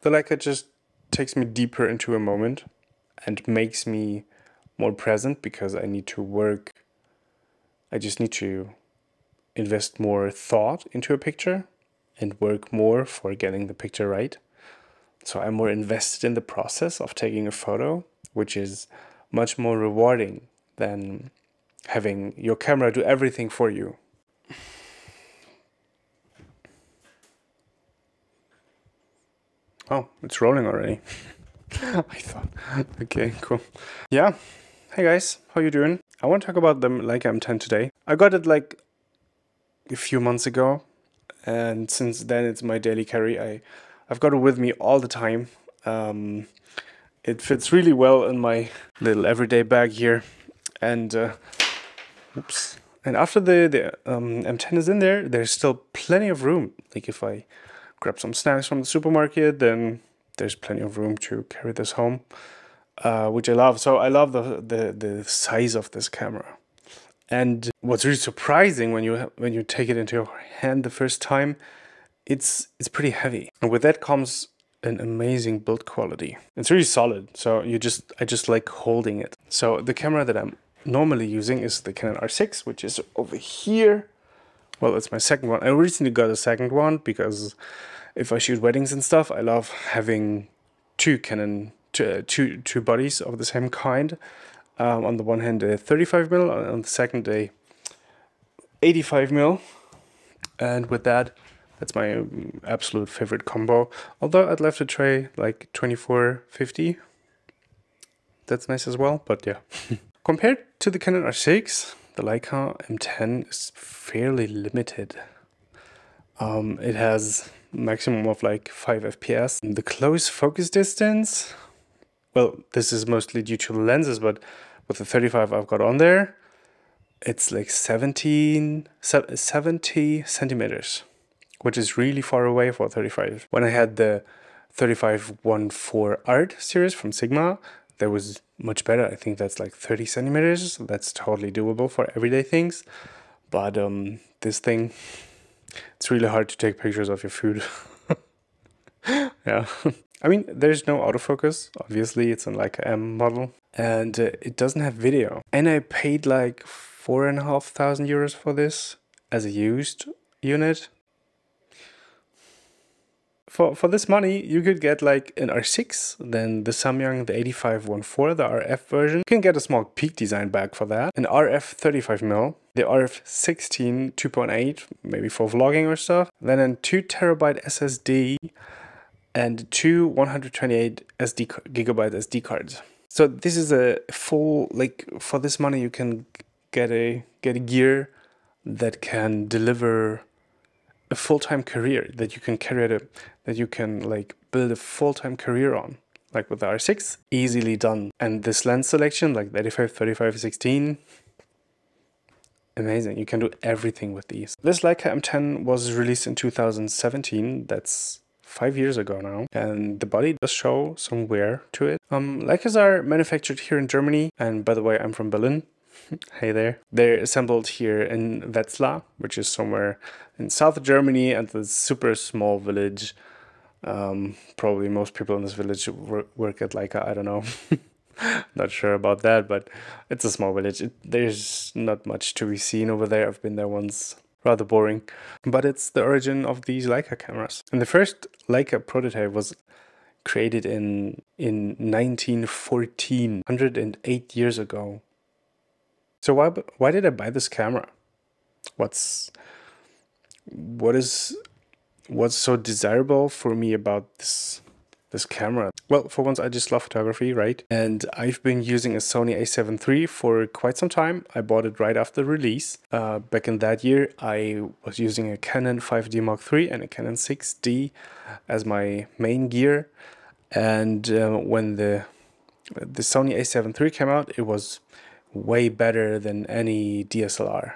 The Leica just takes me deeper into a moment and makes me more present because I need to work. I just need to invest more thought into a picture and work more for getting the picture right. So I'm more invested in the process of taking a photo, which is much more rewarding than having your camera do everything for you. Oh, it's rolling already. I thought, okay, cool. Yeah, hey guys, how you doing? I want to talk about the Leica M10 today. I got it like a few months ago, and since then it's my daily carry. I've got it with me all the time. It fits really well in my little everyday bag here, and oops. And after the M10 is in there, there's still plenty of room. Like if I grab some snacks from the supermarket, then there's plenty of room to carry this home, which I love. So I love the size of this camera. And what's really surprising when you take it into your hand the first time, it's pretty heavy. And with that comes an amazing build quality. It's really solid. So I just like holding it. So the camera that I'm normally using is the Canon R6, which is over here. Well, it's my second one. I recently got a second one because if I shoot weddings and stuff, I love having two bodies of the same kind. On the one hand, a 35mm, on the second, a 85mm. And with that, that's my absolute favorite combo. Although I'd love to try like 24-50. That's nice as well, but yeah. Compared to the Canon R6, the Leica M10 is fairly limited. It has maximum of like 5 FPS. The close focus distance, well, this is mostly due to the lenses, but with the 35 I've got on there, it's like 70 centimeters, which is really far away for 35. When I had the 35-1.4 Art series from Sigma, that was much better. I think that's like 30 centimeters. That's totally doable for everyday things. But this thing, it's really hard to take pictures of your food. Yeah. I mean, there's no autofocus. Obviously, it's a Leica M model. And it doesn't have video. And I paid like 4,500 euros for this as a used unit. For this money, you could get like an R6, then the Samyang, the 85-1.4, the RF version. You can get a small peak design bag for that. An RF 35mm, the RF 16 2.8, maybe for vlogging or stuff. Then a 2TB SSD and two 128 gigabyte SD cards. So this is a full, like for this money you can get a gear that can deliver a full-time career, that you can that you can like build a full-time career on. Like with the R6, easily done. And this lens selection, like the 85, 35, 16, amazing. You can do everything with these. This Leica M10 was released in 2017. That's 5 years ago now. And the body does show some wear to it. Leicas are manufactured here in Germany. And by the way, I'm from Berlin. Hey there. They're assembled here in Wetzlar, which is somewhere in South Germany, and the super small village. Probably most people in this village work at Leica, I don't know. Not sure about that, but it's a small village. There's not much to be seen over there. I've been there once. Rather boring. But it's the origin of these Leica cameras. And the first Leica prototype was created in 1914, 108 years ago. So why did I buy this camera? What's so desirable for me about this camera? Well, for once, I just love photography, right? And I've been using a Sony a7 III for quite some time. I bought it right after release. Back in that year, I was using a Canon 5D Mark III and a Canon 6D as my main gear. And when the Sony a7 III came out, it was way better than any DSLR.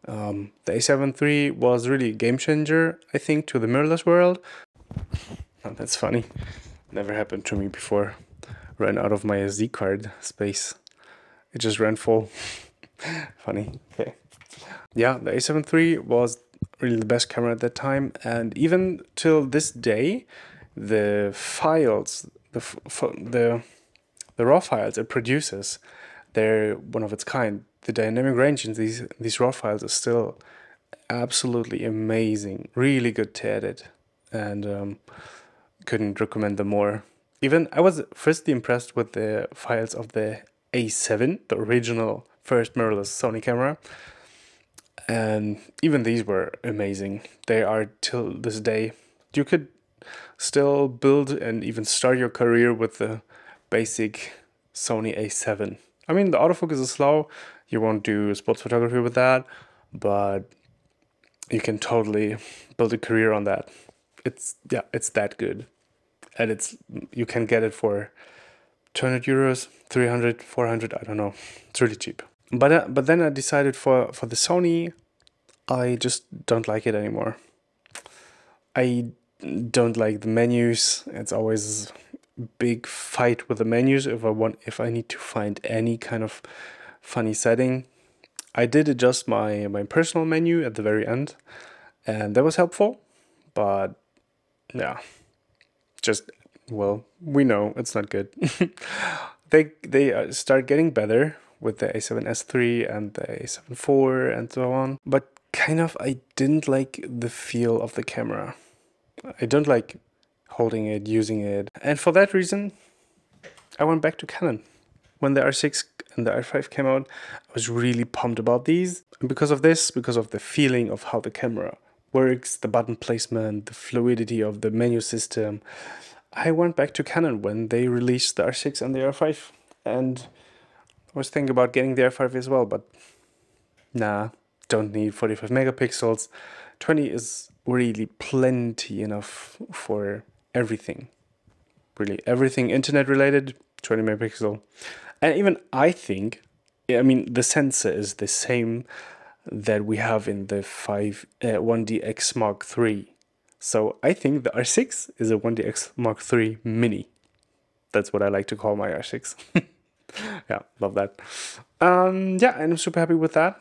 The a7 III was really a game changer, I think, to the mirrorless world. Oh, that's funny. Never happened to me before. Ran out of my SD card space. It just ran full. Funny. Okay. Yeah, the a7 III was really the best camera at that time, and even till this day, the files, the raw files it produces, they're one of its kind. The dynamic range in these raw files is still absolutely amazing, really good to edit, and couldn't recommend them more. Even I was firstly impressed with the files of the A7, the original first mirrorless Sony camera, and even these were amazing. They are till this day. You could still build and even start your career with the basic Sony A7. I mean, the autofocus is slow. You won't do sports photography with that, but you can totally build a career on that. It's that good. And you can get it for 200 euros, 300, 400, I don't know. It's really cheap. But then I decided for the Sony, I just don't like it anymore. I don't like the menus. It's always a big fight with the menus if I need to find any kind of funny setting. I did adjust my personal menu at the very end, and that was helpful, but yeah, just, well, we know it's not good. They start getting better with the A7S III and the A7 IV and so on, but kind of I didn't like the feel of the camera. I don't like holding it, using it, and for that reason I went back to Canon. When the R6 and the R5 came out, I was really pumped about these, and because of this, because of the feeling of how the camera works, the button placement, the fluidity of the menu system, I went back to Canon when they released the R6 and the R5, and I was thinking about getting the R5 as well, but nah, don't need 45 megapixels. 20 is really plenty enough for everything. Really, everything internet related, 20 megapixel. And even I think, I mean, the sensor is the same that we have in the 1DX Mark III. So I think the R6 is a 1DX Mark III Mini. That's what I like to call my R6. Yeah, love that. Yeah, and I'm super happy with that.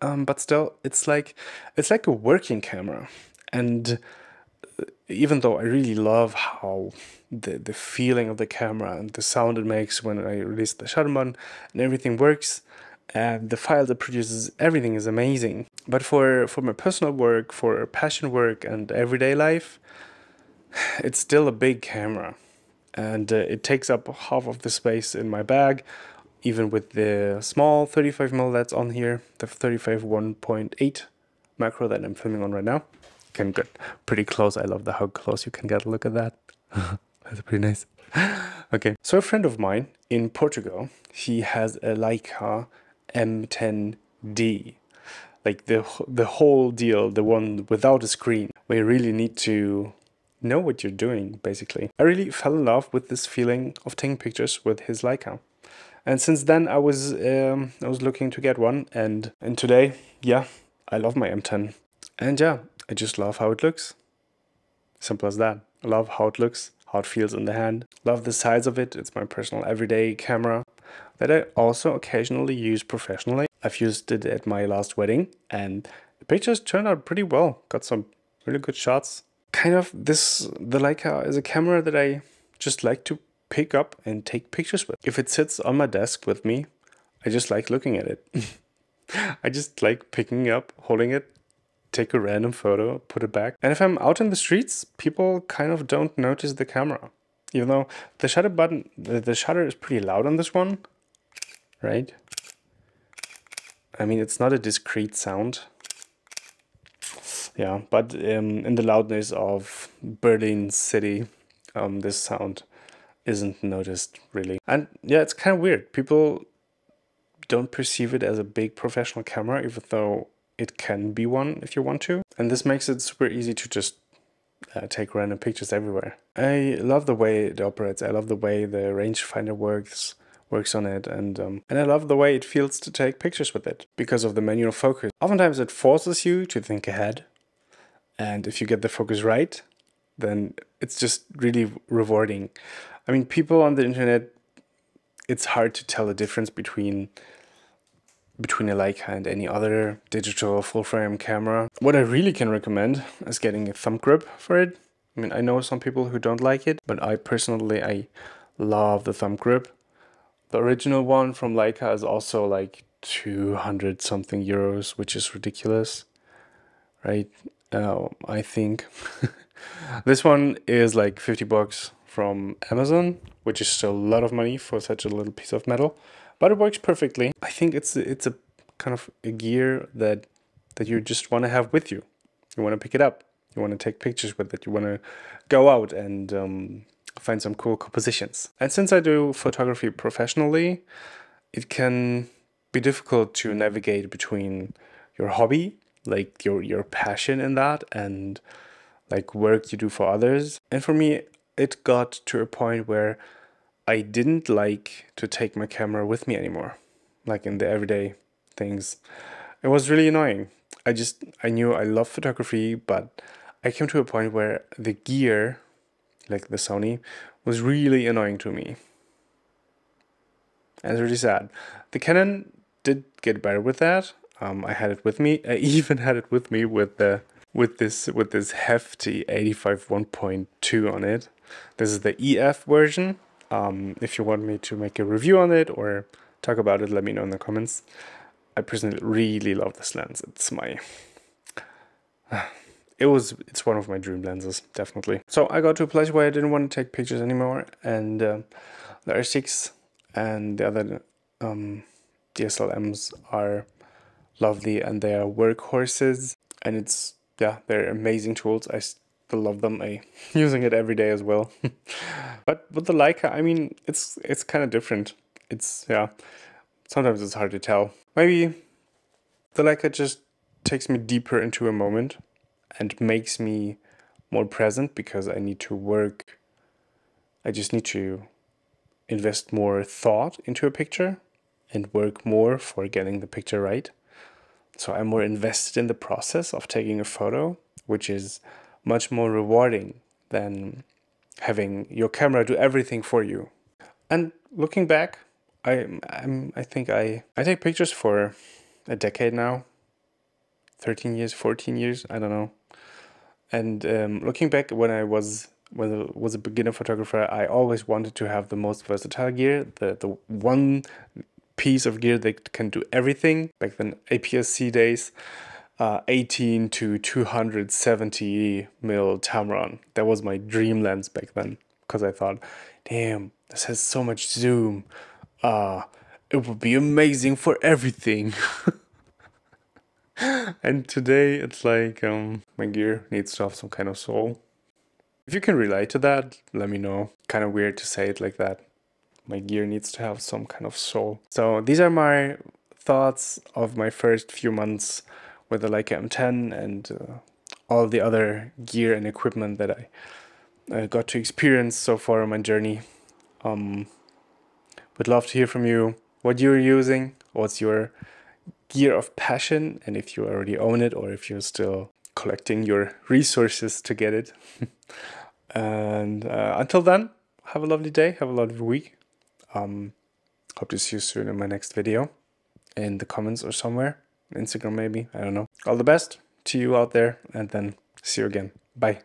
But still, it's like a working camera. And even though I really love how the feeling of the camera and the sound it makes when I release the shutter button and everything works, and the file it produces, everything is amazing. But for my personal work, for passion work and everyday life, it's still a big camera, and it takes up half of the space in my bag, even with the small 35mm that's on here, the 35 1.8 macro that I'm filming on right now. Can get pretty close. I love how close you can get. Look at that. That's pretty nice. Okay, so a friend of mine in Portugal, he has a Leica M10D, like the whole deal, the one without a screen, where you really need to know what you're doing, basically. I really fell in love with this feeling of taking pictures with his Leica, and since then I was looking to get one, and today, yeah, I love my M10, and yeah, I just love how it looks. Simple as that. I love how it looks, how it feels in the hand. Love the size of it. It's my personal everyday camera that I also occasionally use professionally. I've used it at my last wedding, and the pictures turned out pretty well. Got some really good shots. Kind of the Leica is a camera that I just like to pick up and take pictures with. If it sits on my desk with me, I just like looking at it. I just like picking it up, holding it, take a random photo, put it back. And if I'm out in the streets, people kind of don't notice the camera. Even though the shutter button, the shutter is pretty loud on this one, right? I mean, it's not a discrete sound. Yeah, but in the loudness of Berlin city, this sound isn't noticed really. And yeah, it's kind of weird. People don't perceive it as a big professional camera, even though it can be one if you want to. And this makes it super easy to just take random pictures everywhere. I love the way it operates. I love the way the rangefinder works on it, and I love the way it feels to take pictures with it because of the manual focus. Oftentimes it forces you to think ahead, and if you get the focus right, then it's just really rewarding. I mean, people on the internet, it's hard to tell the difference between a Leica and any other digital full-frame camera. What I really can recommend is getting a thumb grip for it. I mean, I know some people who don't like it, but I personally, I love the thumb grip. The original one from Leica is also like 200 something euros, which is ridiculous, right? I think this one is like 50 bucks from Amazon, which is still a lot of money for such a little piece of metal, but it works perfectly. I think it's a kind of a gear that you just want to have with you. You want to pick it up. You want to take pictures with it. You want to go out and find some cool compositions. And since I do photography professionally, it can be difficult to navigate between your hobby, like your passion in that, and like work you do for others. And for me, it got to a point where I didn't like to take my camera with me anymore, like in the everyday things. It was really annoying. I knew I love photography, but I came to a point where the gear, like the Sony, was really annoying to me. And it's really sad. The Canon did get better with that. I had it with me. I even had it with me with this hefty 85 1.2 on it. This is the EF version. If you want me to make a review on it or talk about it, let me know in the comments. I personally really love this lens. It's one of my dream lenses, definitely. So I got to a place where I didn't want to take pictures anymore, and the R6 and the other DSLMs are lovely, and they are workhorses, and they're amazing tools. I still love them. I'm using it every day as well. But with the Leica, I mean, it's kind of different. Sometimes it's hard to tell. Maybe the Leica just takes me deeper into a moment and makes me more present because I need to work. I just need to invest more thought into a picture and work more for getting the picture right. So I'm more invested in the process of taking a photo, which is much more rewarding than having your camera do everything for you. And looking back, I think I take pictures for a decade now, 13 years, 14 years, I don't know. And looking back, when I was a beginner photographer, I always wanted to have the most versatile gear, the one piece of gear that can do everything. Back then, APS-C days, 18 to 270 mil Tamron. That was my dream lens back then, because I thought, damn, this has so much zoom. It would be amazing for everything. And today it's like my gear needs to have some kind of soul. If you can relate to that, let me know. Kind of weird to say it like that. My gear needs to have some kind of soul. So these are my thoughts of my first few months with the Leica M10 and all the other gear and equipment that I got to experience so far on my journey. Would love to hear from you what you're using, what's your gear of passion, and if you already own it or if you're still collecting your resources to get it. And until then, have a lovely day, have a lovely week. Hope to see you soon in my next video, in the comments or somewhere, Instagram maybe, I don't know. All the best to you out there, and then see you again. Bye.